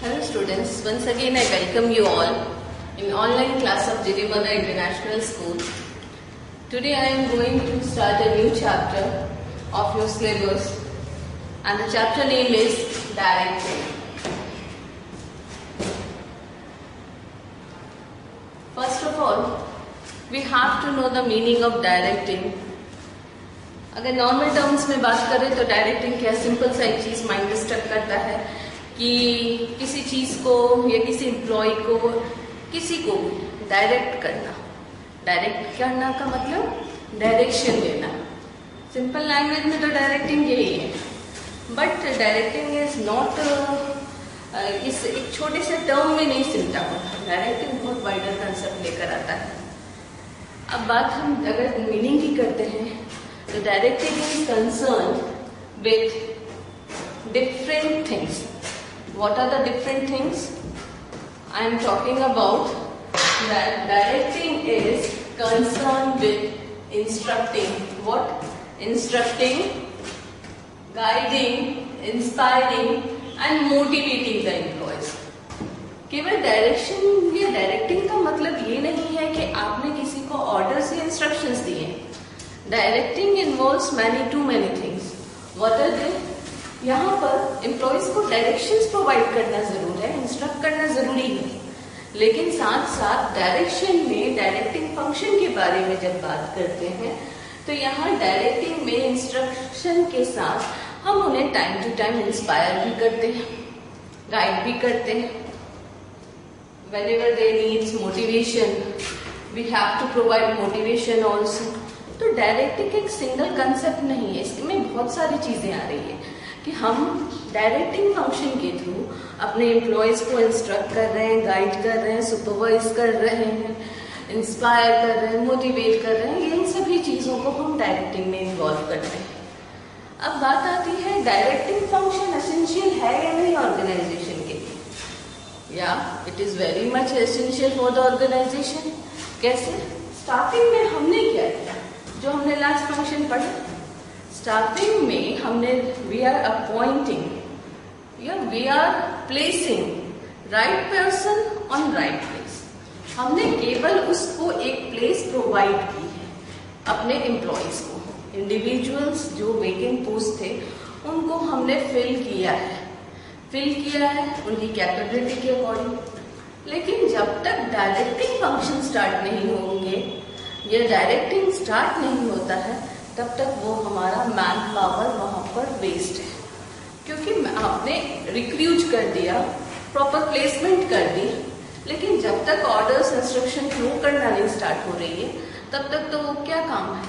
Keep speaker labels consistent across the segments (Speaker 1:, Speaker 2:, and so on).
Speaker 1: Hello students, once again I welcome you all in online class of Jiribana International School. Today I am going to start a new chapter of your syllabus and the chapter name is Directing. First of all, we have to know the meaning of directing. अगर normal terms में बात करें तो directing क्या simple सा एक चीज mind disturb करता है कि किसी चीज को या किसी एम्प्लॉय को किसी को डायरेक्ट करना। डायरेक्ट करना का मतलब डायरेक्शन देना। सिंपल लैंग्वेज में तो डायरेक्टिंग यही है, बट डायरेक्टिंग इज नॉट इस एक छोटे से टर्म में नहीं सिमटा हुआ। डायरेक्टिंग बहुत वाइडर कंसेप्ट लेकर आता है। अब बात हम अगर मीनिंग की करते हैं तो directing is concern with different things. What are the different things? I am talking about that directing is concerned with instructing. What? Instructing, guiding, inspiring and motivating the employees. केवल डायरेक्शन या directing का मतलब ये नहीं है कि आपने किसी को ऑर्डर्स या इंस्ट्रक्शंस दिए। Directing involves many things. What are they? यहाँ पर एम्प्लॉयज को डायरेक्शंस प्रोवाइड करना जरूर है, इंस्ट्रक्ट करना जरूरी है, लेकिन साथ साथ डायरेक्शन में डायरेक्टिंग फंक्शन के बारे में जब बात करते हैं तो यहाँ डायरेक्टिंग में इंस्ट्रक्शन के साथ हम उन्हें टाइम टू टाइम इंस्पायर भी करते हैं, गाइड भी करते हैं। Whenever they needs motivation we have to provide motivation also. तो डायरेक्टिंग एक सिंगल कंसेप्ट नहीं है, इसमें बहुत सारी चीजें आ रही है कि हम डायरेक्टिंग फंक्शन के थ्रू अपने एम्प्लॉयज को इंस्ट्रक्ट कर रहे हैं, गाइड कर रहे हैं, सुपरवाइज कर रहे हैं, इंस्पायर कर रहे हैं, मोटिवेट कर रहे हैं। इन सभी चीजों को हम डायरेक्टिंग में इन्वॉल्व करते हैं। अब बात आती है डायरेक्टिंग फंक्शन एसेंशियल है या नहीं ऑर्गेनाइजेशन के लिए। या it is very much essential for the organization. कैसे? स्टार्टिंग में हमने क्या किया, जो हमने लास्ट फंक्शन पढ़ा, स्टार्टिंग में हमने वी आर अपॉइंटिंग या we are placing right person on right place. हमने केवल उसको एक प्लेस प्रोवाइड की है अपने एम्प्लॉयज को। इंडिविजुअल्स जो वेकेंट पोस्ट थे उनको हमने फिल किया है उनकी कैपेबिलिटी के अकॉर्डिंग। लेकिन जब तक डायरेक्टिंग फंक्शन स्टार्ट नहीं होंगे या डायरेक्टिंग स्टार्ट नहीं होता है तब तक वो हमारा मैन पावर वहां पर वेस्ट है, क्योंकि आपने रिक्रूट कर दिया, प्रॉपर प्लेसमेंट कर दी, लेकिन जब तक ऑर्डर्स इंस्ट्रक्शन फ्लो करना नहीं स्टार्ट हो रही है तब तक तो वो क्या काम है,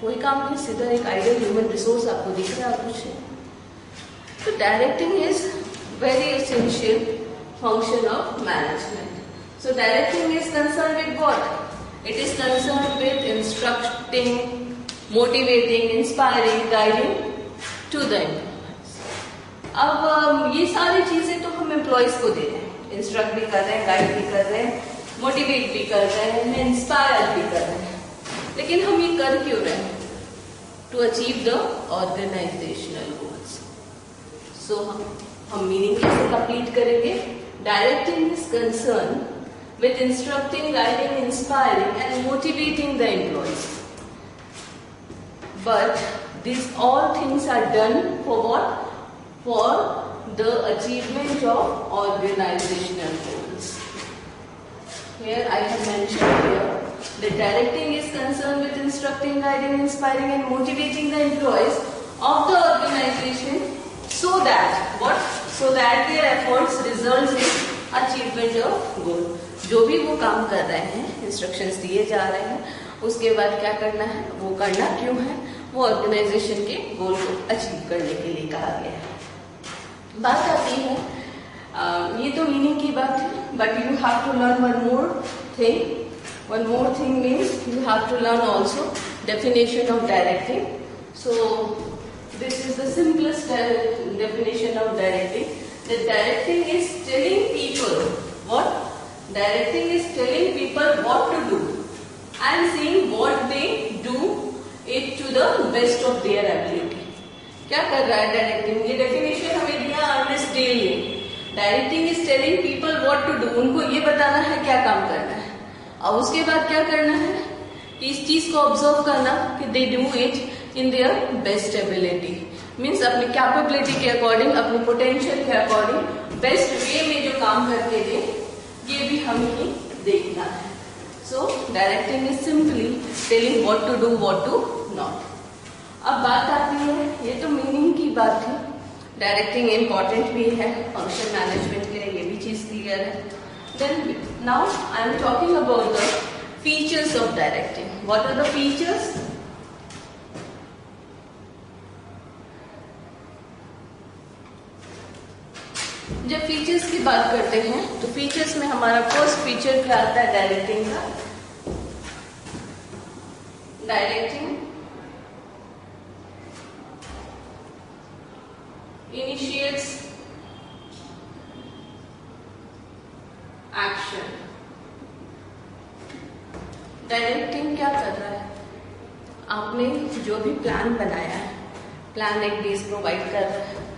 Speaker 1: कोई काम नहीं, सीधा एक आइडियल ह्यूमन रिसोर्स आपको दिख रहा है कुछ नहीं। तो directing is very essential function of management. So directing is concern with what? It is concern with instructing, motivating, inspiring, guiding to the employees. अब ये सारी चीजें तो हम एम्प्लॉयज को दे रहे हैं, इंस्ट्रक्ट भी कर रहे हैं, गाइड भी कर रहे हैं, मोटिवेट भी कर रहे हैं, इंस्पायर भी कर रहे हैं, लेकिन हम ये कर क्यों रहे हैं? To achieve the organisational goals. So हम मीनिंग कैसे कंप्लीट करेंगे? Directing is concern with instructing, guiding, inspiring and motivating the employees. But these all things are done for what? For the achievement of organizational goals. Here I have mentioned here that directing is concerned with instructing, guiding, inspiring and motivating the employees of the organization so that what? So that their efforts results in achievement of goal. जो भी वो काम कर रहे हैं, instructions दिए जा रहे हैं, उसके बाद क्या करना है, वो करना क्यों है, वो ऑर्गेनाइजेशन के गोल को अचीव करने के लिए कहा गया है। बात आती है ये तो मीनिंग की बात है, but you have to learn one more thing means you have to learn also definition of directing. So this is the simplest definition of directing. That directing is telling people what? Directing is telling people what to do and seeing what they do it to the best of their ability. क्या कर रहा है directing? ये definition हमें दिया Ernest Dale ने। Directing is telling people what to do, उनको ये बताना है क्या काम करना है, और उसके बाद क्या करना है कि इस चीज को ऑब्जर्व करना कि they do it in their best ability, means अपनी कैपेबिलिटी के अकॉर्डिंग, अपनी पोटेंशियल के अकॉर्डिंग बेस्ट वे में जो काम करके दे, ये भी हमें ही देखना है। So directing is simply telling what to do, what to not. अब बात आती है, ये तो मीनिंग की बात थी, डायरेक्टिंग इम्पॉर्टेंट भी है फंक्शन मैनेजमेंट के लिए, ये भी चीज क्लियर है। Then now I am talking about the features of directing. What are the features? जब फीचर्स की बात करते हैं तो फीचर्स में हमारा फर्स्ट फीचर क्या आता है डायरेक्टिंग का? Directing initiates action। डायरेक्टिंग क्या कर रहा है? आपने जो भी प्लान बनाया है, प्लान एक बेस प्रोवाइड कर रहा है,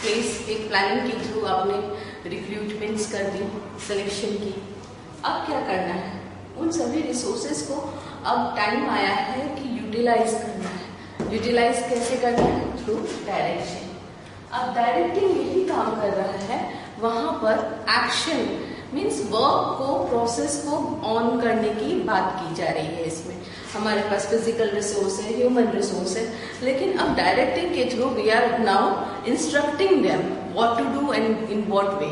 Speaker 1: बेस एक प्लानिंग के थ्रू आपने रिक्रूटमेंट्स कर दी, सिलेक्शन की, अब क्या करना है? उन सभी रिसोर्सेज को अब टाइम आया है कि यूटिलाइज करना है। यूटिलाइज कैसे करना है? Through direction. अब डायरेक्टिंग यही काम कर रहा है, वहां पर एक्शन मीन्स वर्क को, प्रोसेस को ऑन करने की बात की जा रही है। इसमें हमारे पास फिजिकल रिसोर्स है, ह्यूमन रिसोर्स है, लेकिन अब डायरेक्टिंग के through we are now instructing them what to do and in what way.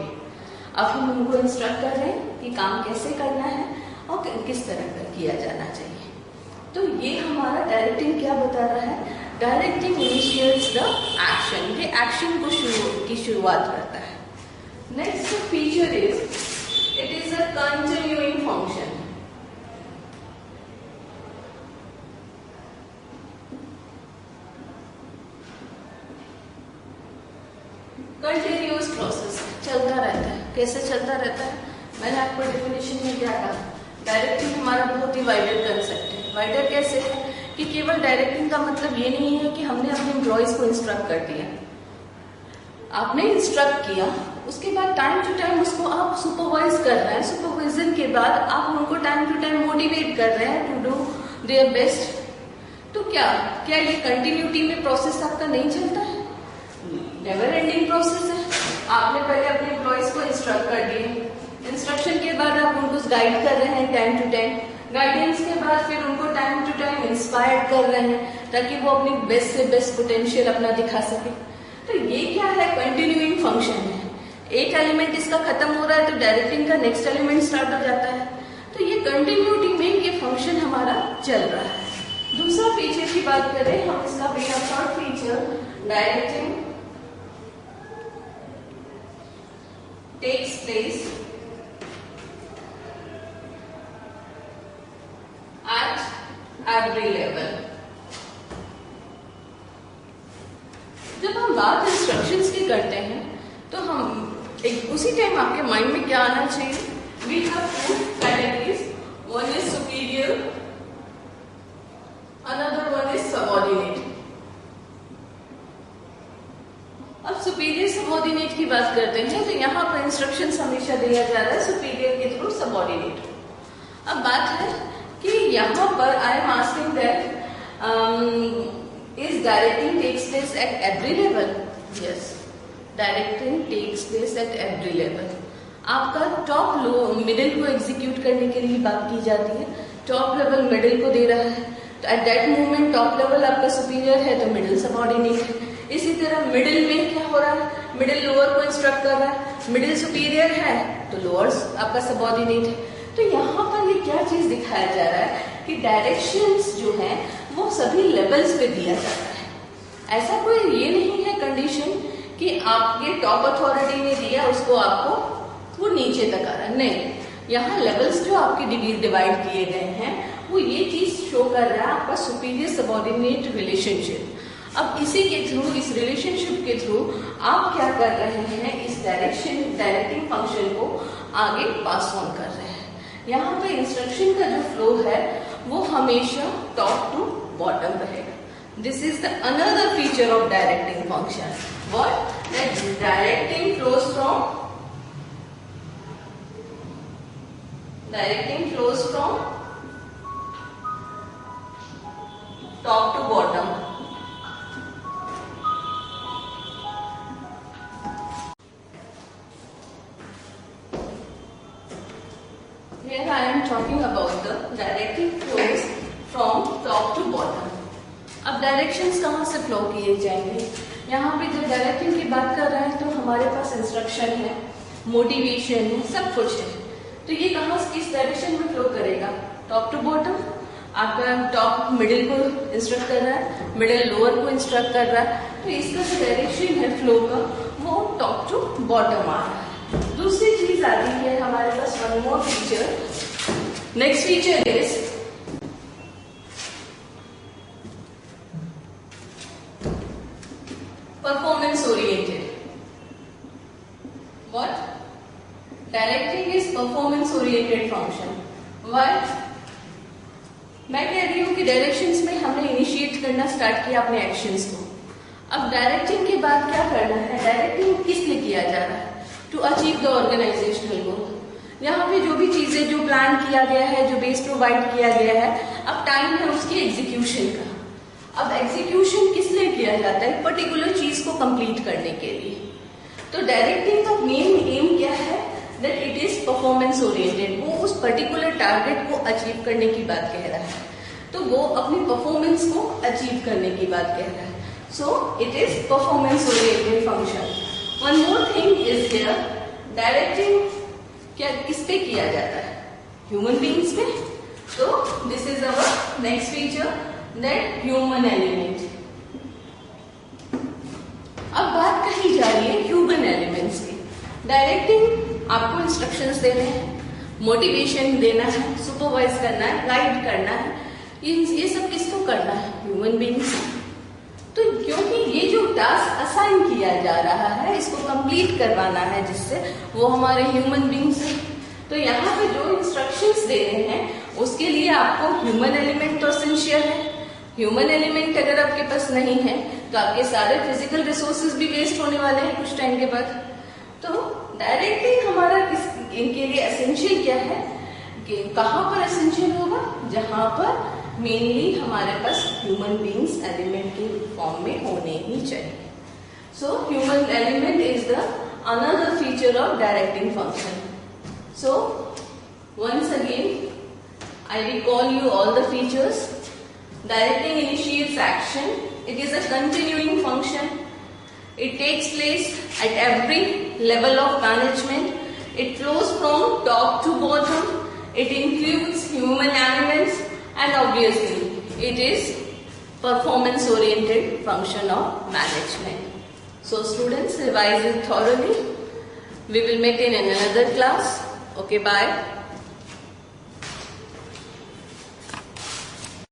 Speaker 1: अब हम उनको इंस्ट्रक्ट कर रहे हैं कि काम कैसे करना है और किस तरह का किया जाना चाहिए। तो ये हमारा डायरेक्टिंग क्या बता रहा है? डायरेक्टिंग इनिशिएट्स द एक्शन, ये एक्शन को की शुरुआत करता है। Next feature is it is a continuing function. Continuous process चलता रहता है। कैसे चलता रहता है? मैंने आपको डेफिनेशन में क्या कहा? डायरेक्टिंग हमारा बहुत ही वाइडर कंसेप्ट है। वाइडर कैसे है कि केवल डायरेक्टिंग का मतलब ये नहीं है कि हमने अपने एम्प्लॉयज को इंस्ट्रक्ट कर दिया, आपने इंस्ट्रक्ट किया, उसके बाद टाइम टू टाइम उसको आप सुपरवाइज कर रहे हैं, सुपरविजन के बाद आप उनको टाइम टू टाइम मोटिवेट कर रहे हैं टू डू देयर बेस्ट। तो क्या ये कंटिन्यूटी में प्रोसेस आपका नहीं चलता है? नेवर एंडिंग प्रोसेस है। आपने पहले अपने एम्प्लॉयज को इंस्ट्रक्ट कर दिए, इंस्ट्रक्शन के बाद आप उनको गाइड कर रहे हैं टाइम टू टाइम, गाइडेंस के बाद फिर उनको टाइम टू टाइम इंस्पायर कर रहे हैं ताकि वो अपनी बेस्ट से बेस्ट पोटेंशियल अपना दिखा सके। तो ये क्या है? कंटिन्यूइंग फंक्शन है। एक एलिमेंट इसका खत्म हो रहा है तो डायरेक्टिंग का नेक्स्ट एलिमेंट स्टार्ट हो जाता है। तो ये कंटिन्यूटी में ये फंक्शन हमारा चल रहा है। दूसरा फीचर की बात करें हम, इसका भी third feature, directing takes place at every level। जब हम बात इंस्ट्रक्शंस की करते हैं तो हम एक उसी टाइम आपके माइंड में क्या आना चाहिए? We have two categories, one is superior, another one is subordinate. अब सुपीरियर सबऑर्डिनेट की बात करते हैं तो यहाँ पर इंस्ट्रक्शंस हमेशा दिया जा रहा है सुपीरियर के थ्रू सबऑर्डिनेट। अब बात है कि यहाँ पर I am asking that is directing takes place at every level? Yes, directing takes place at every level. आपका टॉप लो मिडिल को एग्जीक्यूट करने के लिए बात की जाती है। टॉप लेवल मिडिल को दे रहा है तो at that moment top level आपका सुपीरियर है तो मिडिल सबऑर्डिनेट है। इसी तरह मिडिल में क्या हो रहा है? मिडिल लोअर को इंस्ट्रक्ट कर रहा है, मिडिल सुपीरियर है तो लोअर आपका सबऑर्डिनेट है। तो यहाँ पर ये क्या चीज दिखाया जा रहा है कि डायरेक्शंस जो हैं वो सभी लेवल्स पे दिया जाता है। ऐसा कोई ये नहीं है कंडीशन कि आप ये टॉप अथॉरिटी ने दिया उसको आपको वो नीचे तक आ रहा है, नहीं। यहाँ लेवल्स जो आपके डिवाइड किए गए हैं वो ये चीज शो कर रहा है आपका सुपीरियर सबऑर्डिनेट रिलेशनशिप। अब इसी के थ्रू, इस रिलेशनशिप के थ्रू आप क्या कर रहे हैं? इस डायरेक्टिंग फंक्शन को आगे पास ऑन कर रहे हैं। यहाँ पे इंस्ट्रक्शन का जो फ्लो है वो हमेशा टॉप टू बॉटम रहेगा। This is the another feature of directing function. What? That directing flows from Directing flows from top to bottom. Here I am talking about the directing flows from top to bottom. अब directions कहाँ से flow किए जाएंगे? यहाँ पे जब directing की बात कर रहे हैं तो हमारे पास इंस्ट्रक्शन है, मोटिवेशन है, सब कुछ है। तो ये कहाँ किस डायरेक्शन में फ्लो करेगा? Top to bottom. आपका टॉप मिडिल को इंस्ट्रक्ट कर रहा है, मिडिल लोअर को इंस्ट्रक्ट कर रहा है, तो इसका जो डायरेक्शन है फ्लो का वो टॉप टू बॉटम आ रहा है। दूसरी चीज आती है हमारे पास one more feature. Next feature is performance oriented. What? Directing is performance oriented function. Why? मैं कह रही हूँ कि डायरेक्शंस में हमने इनिशिएट करना स्टार्ट किया अपने एक्शंस को। अब डायरेक्टिंग के बाद क्या करना है? डायरेक्टिंग किस लिए किया जा रहा है? टू अचीव द ऑर्गेनाइजेशनल गोल। यहाँ पे जो भी चीजें जो प्लान किया गया है, जो बेस प्रोवाइड किया गया है, अब टाइम है उसकी एग्जीक्यूशन का। अब एग्जीक्यूशन किस लिए किया जाता है? पर्टिकुलर चीज को कंप्लीट करने के लिए। तो डायरेक्टिंग का मेन एम क्या है? That it is performance oriented. वो उस पर्टिकुलर टारगेट को अचीव करने की बात कह रहा है, तो वो अपनी परफॉर्मेंस को अचीव करने की बात कह रहा है। So it is performance oriented function. One more thing is here, directing क्या किस पे किया जाता है? ह्यूमन बींग्स पे। तो this is our next feature, that human element. अब बात कही जा रही है ह्यूमन एलिमेंट्स की। डायरेक्टिंग आपको इंस्ट्रक्शंस देने हैं, मोटिवेशन देना है, सुपरवाइज करना है, गाइड करना है, ये सब किसको करना है? Human beings. तो क्योंकि ये जो टास्क असाइन किया जा रहा है इसको कंप्लीट करवाना है, जिससे वो हमारे ह्यूमन बींग्स हैं। तो यहाँ पे जो इंस्ट्रक्शंस दे रहे हैं उसके लिए आपको ह्यूमन एलिमेंट तो एसेंशियल है। ह्यूमन एलिमेंट अगर आपके पास नहीं है तो आपके सारे फिजिकल रिसोर्सेज भी वेस्ट होने वाले हैं कुछ टाइम के बाद। तो डायरेक्टिंग हमारा इनके लिए एसेंशियल क्या है कि कहाँ पर एसेंशियल होगा? जहां पर मेनली हमारे पास ह्यूमन बींग्स एलिमेंट के फॉर्म में होने ही चाहिए। So human element is the another feature of directing function. So once again I recall you all the features. Directing initiates action. It is a continuing function. It takes place at every level of management. It flows from top to bottom. It includes human elements, and obviously it is performance oriented function of management. So students, revise it thoroughly. We will meet in another class. Okay, bye.